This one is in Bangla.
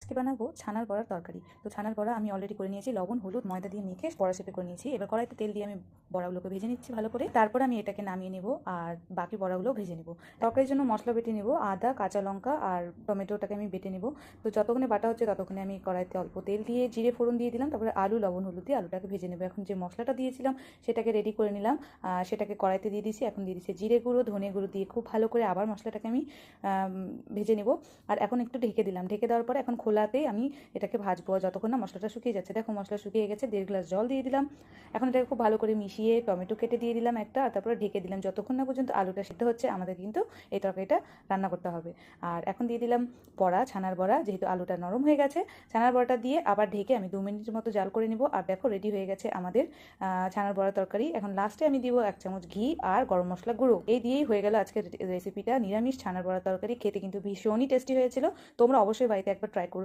আজকে বানাবো ছানার বড়ার তরকারি। তো ছানার বড়া আমি অলরেডি করে নিয়েছি, লবণ হলুদ ময়দা দিয়ে মেখে বড়া শেপে করে নিয়েছি। এবার কড়াইতে তেল দিয়ে আমি বড়াগুলোকে ভেজে নিচ্ছি ভালো করে, তারপর আমি এটাকে নামিয়ে নেব আর বাকি বড়াগুলো ভেজে নেব। তরকারির জন্য মশলা বেটে নেব, আদা কাঁচা লঙ্কা আর টমেটোটাকে আমি বেটে নেব। তো যতক্ষণে বাটা হচ্ছে ততক্ষণে আমি কড়াইতে অল্প তেল দিয়ে জিরে ফোড়ন দিয়ে দিলাম, তারপরে আলু লবণ হলুদ দিয়ে আলুটাকে ভেজে নেব। এখন যে মশলাটা দিয়েছিলাম সেটাকে রেডি করে নিলাম, সেটাকে কড়াইতে দিয়ে দিয়েছি। এখন দিয়ে দিচ্ছি জিরে গুঁড়ো ধনে গুঁড়ো দিয়ে খুব ভালো করে আবার মশলাটাকে আমি ভেজে নেব। আর এখন একটু ঢেকে দিলাম, ঢেকে দেওয়ার পরে এখন খোলাতেই আমি এটাকে ভাজবো যতক্ষণ না মশলাটা শুকিয়ে যাচ্ছে। দেখো মশলা শুকিয়ে গেছে, 1.5 গ্লাস জল দিয়ে দিলাম। এখন এটাকে খুব ভালো করে মিশিয়ে টমেটো কেটে দিয়ে দিলাম একটা, আর তারপরে ঢেকে দিলাম যতক্ষণ না পর্যন্ত আলুটা সিদ্ধ হচ্ছে। আমাদের কিন্তু এই তরকারিটা রান্না করতে হবে। আর এখন দিয়ে দিলাম বড়া, ছানার বড়া, যেহেতু আলুটা নরম হয়ে গেছে। ছানার বড়াটা দিয়ে আবার ঢেকে আমি 2 মিনিটের মতো জাল করে নিব। আর দেখো রেডি হয়ে গেছে আমাদের ছানার বড়া তরকারি। এখন লাস্টে আমি দিব 1 চামচ ঘি আর গরম মশলা গুঁড়ো। এই দিয়েই হয়ে গেল আজকের রেসিপিটা, নিরামিষ ছানার বড়া তরকারি। খেতে কিন্তু ভীষণই টেস্টি হয়েছিল। তোমরা অবশ্যই বাড়িতে একবার ট্রাই করবে।